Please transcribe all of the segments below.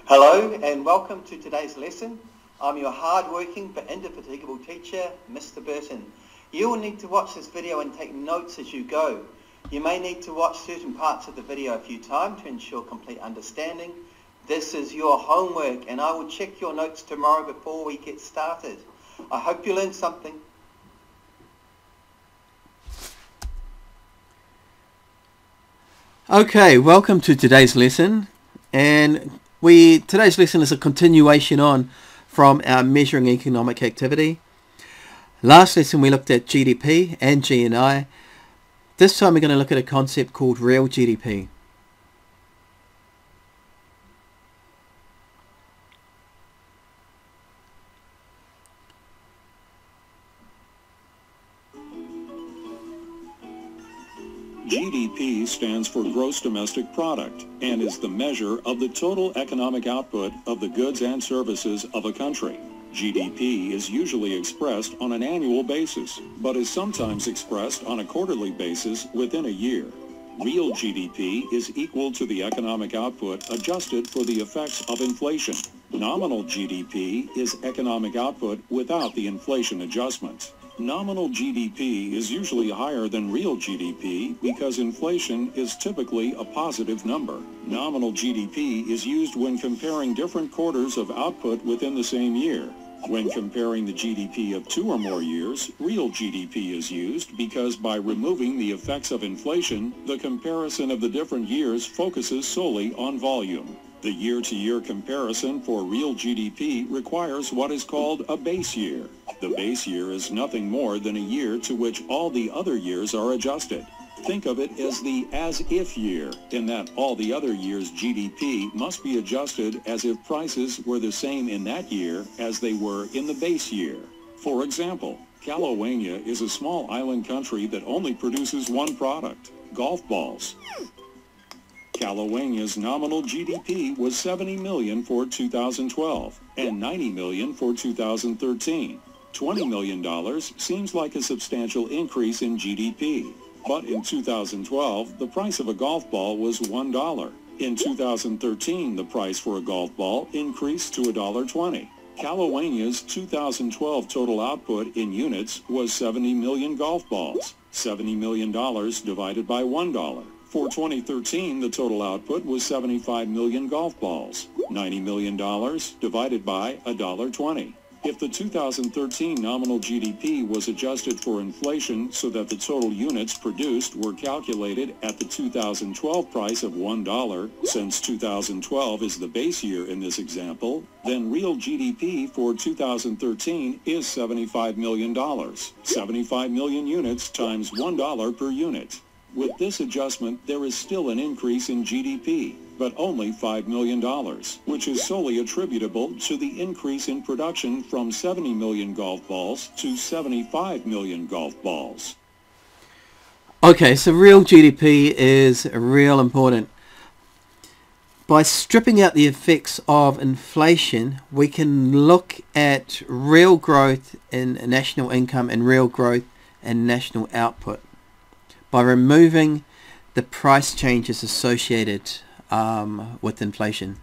Hello and welcome to today's lesson. I'm your hard-working but indefatigable teacher, Mr. Burton. You will need to watch this video and take notes as you go. You may need to watch certain parts of the video a few times to ensure complete understanding. This is your homework and I will check your notes tomorrow before we get started. I hope you learned something. Okay, welcome to today's lesson, and today's lesson is a continuation on from our measuring economic activity. Last lesson we looked at GDP and GNI. This time we're going to look at a concept called real GDP. GDP stands for Gross Domestic Product and is the measure of the total economic output of the goods and services of a country. GDP is usually expressed on an annual basis, but is sometimes expressed on a quarterly basis within a year. Real GDP is equal to the economic output adjusted for the effects of inflation. Nominal GDP is economic output without the inflation adjustments. Nominal GDP is usually higher than real GDP because inflation is typically a positive number. Nominal GDP is used when comparing different quarters of output within the same year. When comparing the GDP of 2 or more years, real GDP is used because by removing the effects of inflation, the comparison of the different years focuses solely on volume. The year-to-year comparison for real GDP requires what is called a base year. The base year is nothing more than a year to which all the other years are adjusted. Think of it as the as-if year, in that all the other years' GDP must be adjusted as if prices were the same in that year as they were in the base year. For example, California is a small island country that only produces one product, golf balls. California's nominal GDP was $70 million for 2012 and $90 million for 2013. $20 million seems like a substantial increase in GDP, but in 2012 the price of a golf ball was $1. In 2013 the price for a golf ball increased to $1.20. California's 2012 total output in units was 70 million golf balls. $70 million divided by $1. For 2013, the total output was 75 million golf balls, $90 million divided by $1.20. If the 2013 nominal GDP was adjusted for inflation so that the total units produced were calculated at the 2012 price of $1, since 2012 is the base year in this example, then real GDP for 2013 is $75 million. 75 million units times $1 per unit. With this adjustment, there is still an increase in GDP, but only $5 million, which is solely attributable to the increase in production from 70 million golf balls to 75 million golf balls. Okay, so real GDP is real important. By stripping out the effects of inflation, we can look at real growth in national income and real growth in national output by removing the price changes associated with inflation.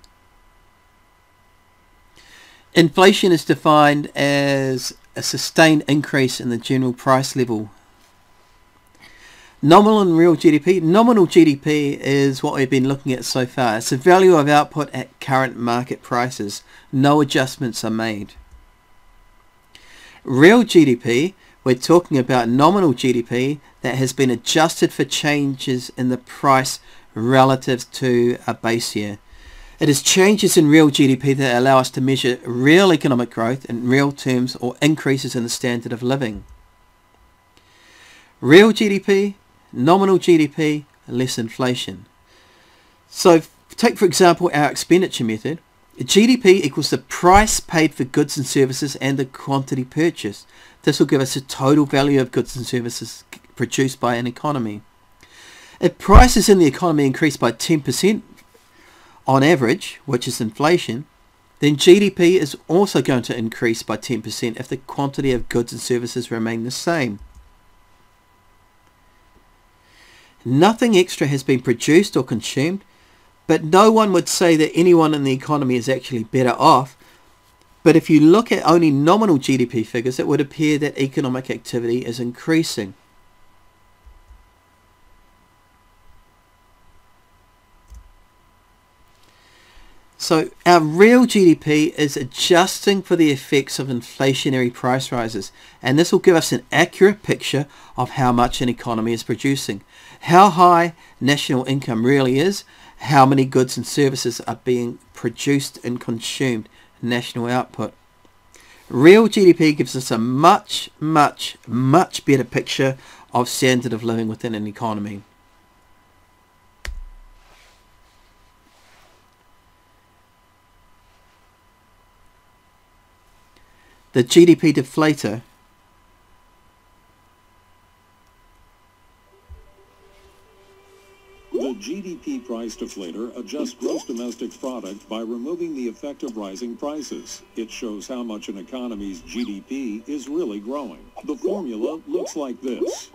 Inflation is defined as a sustained increase in the general price level. Nominal and real GDP. Nominal GDP is what we've been looking at so far. It's the value of output at current market prices. No adjustments are made. Real GDP, we're talking about nominal GDP that has been adjusted for changes in the price relative to a base year. It is changes in real GDP that allow us to measure real economic growth in real terms or increases in the standard of living. Real GDP, nominal GDP, less inflation. So take for example our expenditure method. GDP equals the price paid for goods and services and the quantity purchased. This will give us a total value of goods and services produced by an economy. If prices in the economy increase by 10% on average, which is inflation, then GDP is also going to increase by 10% if the quantity of goods and services remain the same. Nothing extra has been produced or consumed, But no one would say that anyone in the economy is actually better off. But if you look at only nominal GDP figures, it would appear that economic activity is increasing. So our real GDP is adjusting for the effects of inflationary price rises, and this will give us an accurate picture of how much an economy is producing, how high national income really is, how many goods and services are being produced and consumed, national output. Real GDP gives us a much better picture of standard of living within an economy. The GDP deflator The GDP price deflator adjusts gross domestic product by removing the effect of rising prices. It shows how much an economy's GDP is really growing. The formula looks like this.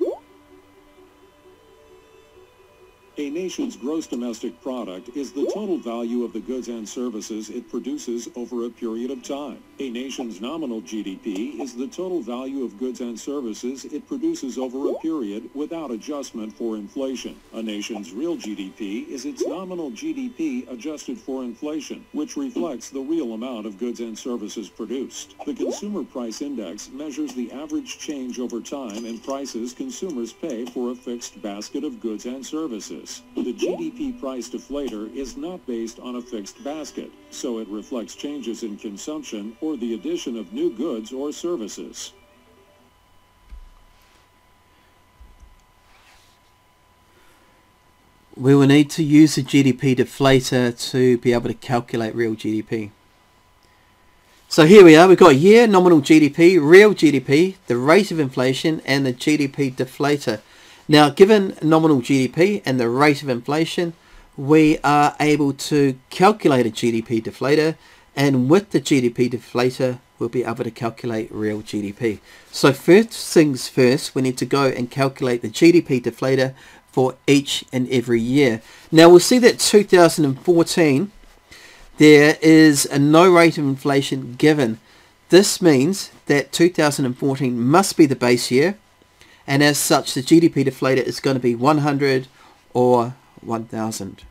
A nation's gross domestic product is the total value of the goods and services it produces over a period of time. A nation's nominal GDP is the total value of goods and services it produces over a period without adjustment for inflation. A nation's real GDP is its nominal GDP adjusted for inflation, which reflects the real amount of goods and services produced. The Consumer Price Index measures the average change over time in prices consumers pay for a fixed basket of goods and services. The GDP price deflator is not based on a fixed basket, so it reflects changes in consumption or the addition of new goods or services. We will need to use the GDP deflator to be able to calculate real GDP. So here we are, we've got year, nominal GDP, real GDP, the rate of inflation, and the GDP deflator. Now, given nominal GDP and the rate of inflation, we are able to calculate a GDP deflator, and with the GDP deflator, we'll be able to calculate real GDP. So first things first, we need to go and calculate the GDP deflator for each and every year. Now, we'll see that 2014, there is a no rate of inflation given. This means that 2014 must be the base year, and as such the GDP deflator is going to be 100 or 1000.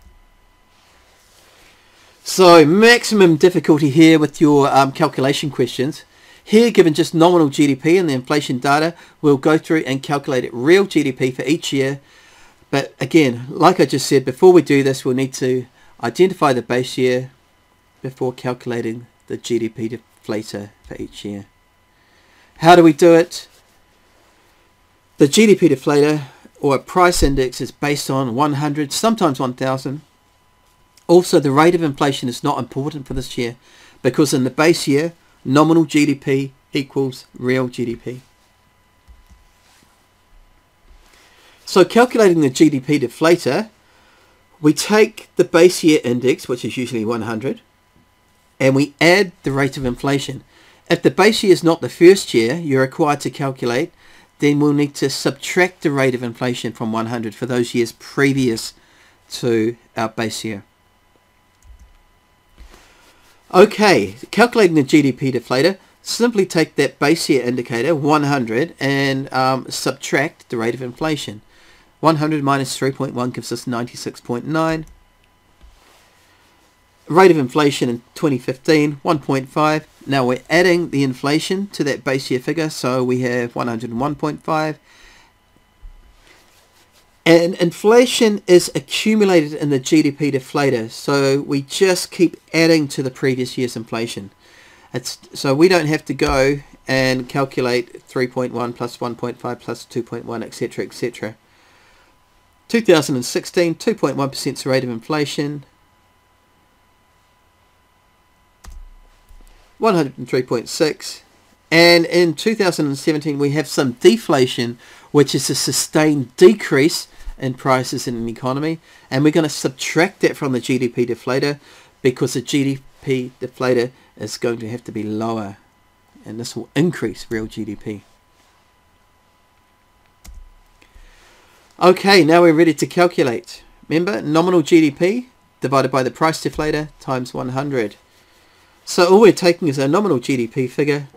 So maximum difficulty here with your calculation questions. Here, given just nominal GDP and the inflation data, we'll go through and calculate it real GDP for each year. But again, like I just said, before we do this, we'll need to identify the base year before calculating the GDP deflator for each year. How do we do it? The GDP deflator, or a price index, is based on 100, sometimes 1000. Also, the rate of inflation is not important for this year because in the base year, nominal GDP equals real GDP. So calculating the GDP deflator, we take the base year index, which is usually 100, and we add the rate of inflation. If the base year is not the first year you're required to calculate, then we'll need to subtract the rate of inflation from 100 for those years previous to our base year. Okay, calculating the GDP deflator, simply take that base year indicator, 100, and subtract the rate of inflation. 100 minus 3.1 gives us 96.9. Rate of inflation in 2015, 1.5. Now we're adding the inflation to that base year figure, so we have 101.5. And inflation is accumulated in the GDP deflator, so we just keep adding to the previous year's inflation. So we don't have to go and calculate 3.1 plus 1.5 plus 2.1, etc., etc. 2016, 2.1% is the rate of inflation. 103.6, and in 2017 we have some deflation, which is a sustained decrease in prices in an economy, and we're going to subtract that from the GDP deflator because the GDP deflator is going to have to be lower, and this will increase real GDP. Okay, now we're ready to calculate. Remember, nominal GDP, divided by the price deflator times 100. So all we're taking is our nominal GDP figure,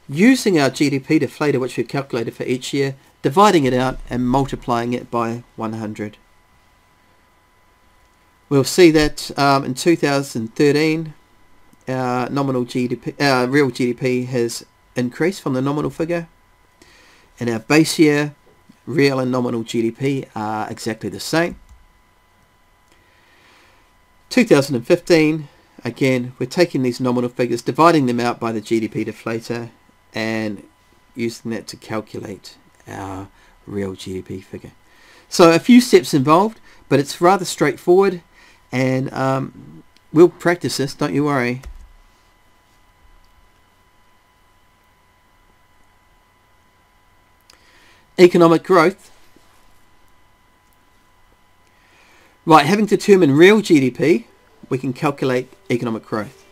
using our GDP deflator which we've calculated for each year, dividing it out and multiplying it by 100. We'll see that in 2013 our nominal GDP, real GDP has increased from the nominal figure, and our base year real and nominal GDP are exactly the same. 2015, again, we're taking these nominal figures, dividing them out by the GDP deflator and using that to calculate our real GDP figure. So a few steps involved, but it's rather straightforward, and we'll practice this, don't you worry. Economic growth. Right, having determined real GDP, we can calculate economic growth.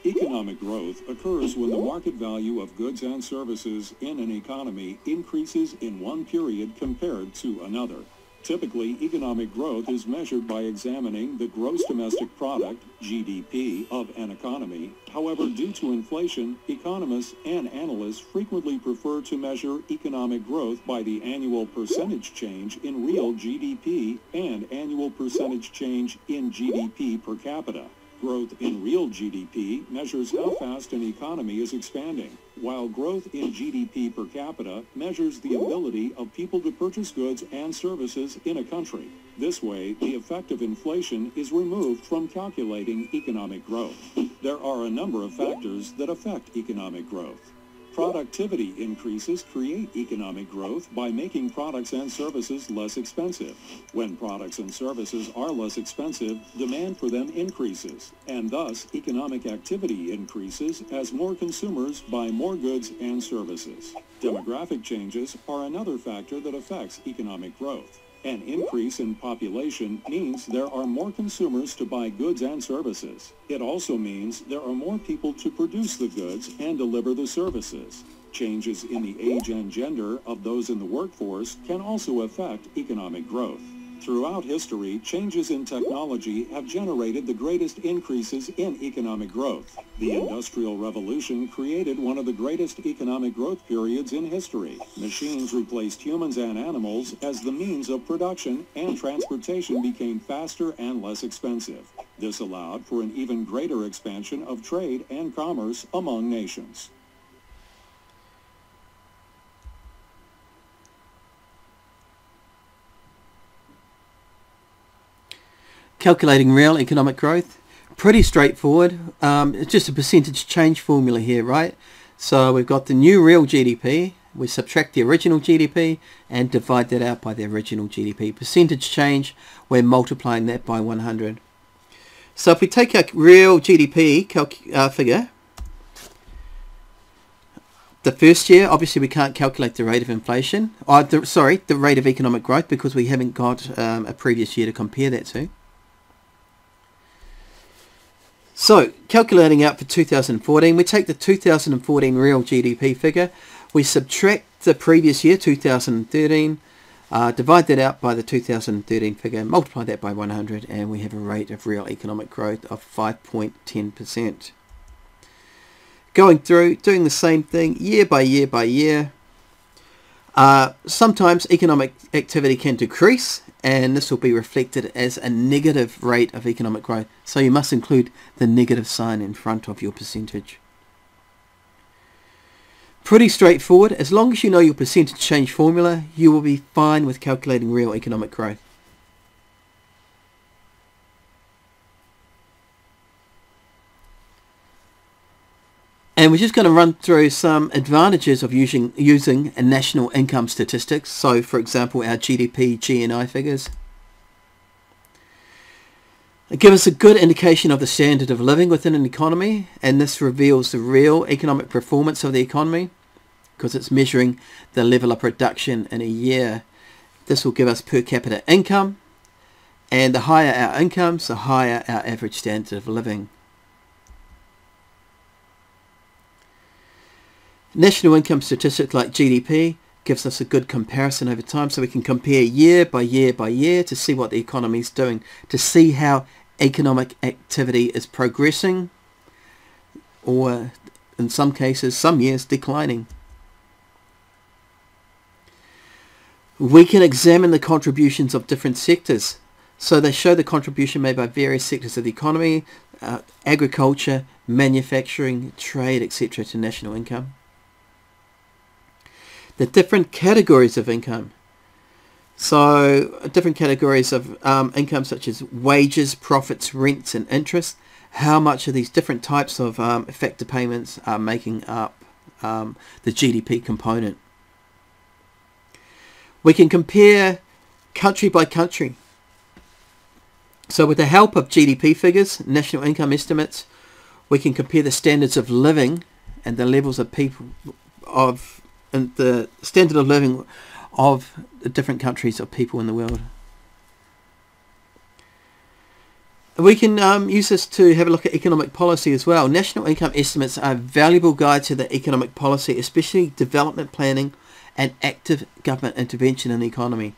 Economic growth occurs when the market value of goods and services in an economy increases in one period compared to another. Typically, economic growth is measured by examining the gross domestic product, GDP, of an economy. However, due to inflation, economists and analysts frequently prefer to measure economic growth by the annual percentage change in real GDP and annual percentage change in GDP per capita. Growth in real GDP measures how fast an economy is expanding, while growth in GDP per capita measures the ability of people to purchase goods and services in a country. This way, the effect of inflation is removed from calculating economic growth. There are a number of factors that affect economic growth. Productivity increases create economic growth by making products and services less expensive. When products and services are less expensive, demand for them increases, and thus economic activity increases as more consumers buy more goods and services. Demographic changes are another factor that affects economic growth. An increase in population means there are more consumers to buy goods and services. It also means there are more people to produce the goods and deliver the services. Changes in the age and gender of those in the workforce can also affect economic growth. Throughout history, changes in technology have generated the greatest increases in economic growth. The Industrial Revolution created one of the greatest economic growth periods in history. Machines replaced humans and animals as the means of production, and transportation became faster and less expensive. This allowed for an even greater expansion of trade and commerce among nations. Calculating real economic growth, pretty straightforward. It's just a percentage change formula here, right? So we've got the new real GDP, we subtract the original GDP and divide that out by the original GDP. Percentage change, we're multiplying that by 100. So if we take our real GDP figure, the first year, obviously we can't calculate the rate of inflation, the rate of economic growth, because we haven't got a previous year to compare that to. So, calculating out for 2014, we take the 2014 real GDP figure, we subtract the previous year, 2013, divide that out by the 2013 figure, multiply that by 100, and we have a rate of real economic growth of 5.10%. Going through, doing the same thing year by year by year. Sometimes economic activity can decrease, and this will be reflected as a negative rate of economic growth. So you must include the negative sign in front of your percentage. Pretty straightforward. As long as you know your percentage change formula, you will be fine with calculating real economic growth. And we're just going to run through some advantages of using a national income statistics. So, for example, our GDP, GNI figures. It gives us a good indication of the standard of living within an economy, and this reveals the real economic performance of the economy because it's measuring the level of production in a year. This will give us per capita income, and the higher our incomes, the higher our average standard of living. National income statistics like GDP gives us a good comparison over time, so we can compare year by year by year to see what the economy is doing, to see how economic activity is progressing, or in some cases, some years, declining. We can examine the contributions of different sectors. So they show the contribution made by various sectors of the economy, agriculture, manufacturing, trade, etc. to national income. The different categories of income. So different categories of income such as wages, profits, rents and interest. How much of these different types of factor payments are making up the GDP component. We can compare country by country. So with the help of GDP figures, national income estimates, we can compare the standards of living and the levels of people and the standard of living of the different countries of people in the world. We can use this to have a look at economic policy as well. National income estimates are a valuable guide to the economic policy, especially development planning and active government intervention in the economy.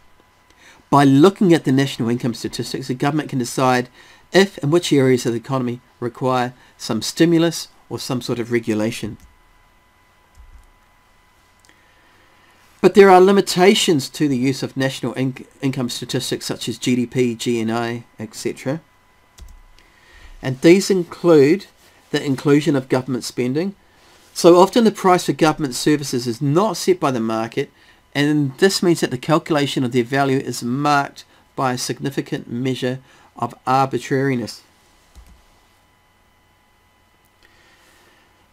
By looking at the national income statistics, the government can decide if and which areas of the economy require some stimulus or some sort of regulation. But there are limitations to the use of national income statistics such as GDP, GNI, etc. And these include the inclusion of government spending. So often the price for government services is not set by the market, and this means that the calculation of their value is marked by a significant measure of arbitrariness.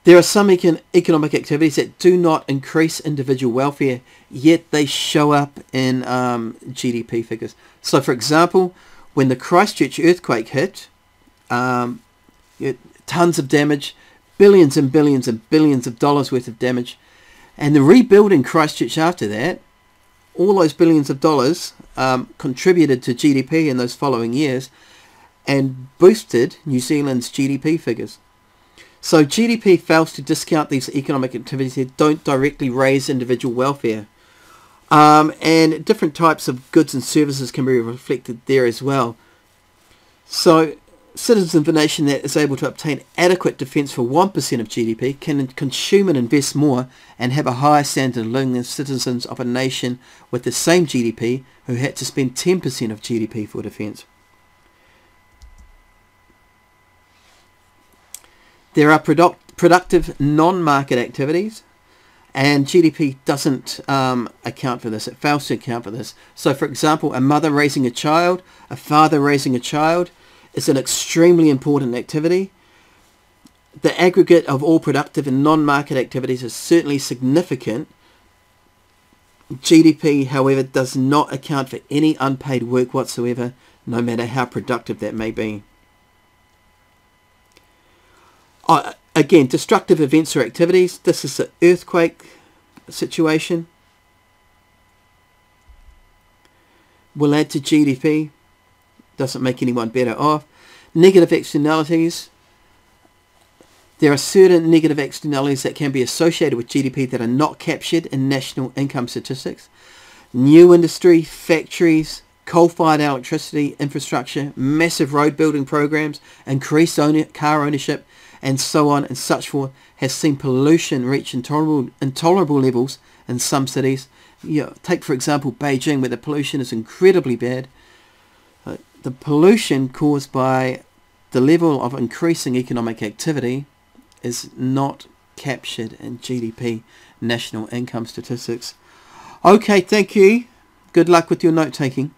There are some economic activities that do not increase individual welfare, yet they show up in GDP figures. So for example, when the Christchurch earthquake hit, tons of damage, billions and billions and billions of dollars worth of damage, and the rebuilding Christchurch after that, all those billions of dollars contributed to GDP in those following years and boosted New Zealand's GDP figures. So GDP fails to discount these economic activities that don't directly raise individual welfare. And different types of goods and services can be reflected there as well. So citizens of a nation that is able to obtain adequate defence for 1% of GDP can consume and invest more and have a higher standard of living than citizens of a nation with the same GDP who had to spend 10% of GDP for defence. There are productive non-market activities, and GDP doesn't account for this. It fails to account for this. So for example, a mother raising a child, a father raising a child, is an extremely important activity. The aggregate of all productive and non-market activities is certainly significant. GDP, however, does not account for any unpaid work whatsoever, no matter how productive that may be. Again, destructive events or activities. This is an earthquake situation. Will add to GDP. Doesn't make anyone better off. Negative externalities. There are certain negative externalities that can be associated with GDP that are not captured in national income statistics. New industry, factories, coal-fired electricity, infrastructure, massive road building programs, increased car ownership, and so on and such forth, has seen pollution reach intolerable levels in some cities. Take for example Beijing, where the pollution is incredibly bad. The pollution caused by the level of increasing economic activity is not captured in GDP, national income statistics. Okay, thank you. Good luck with your note taking.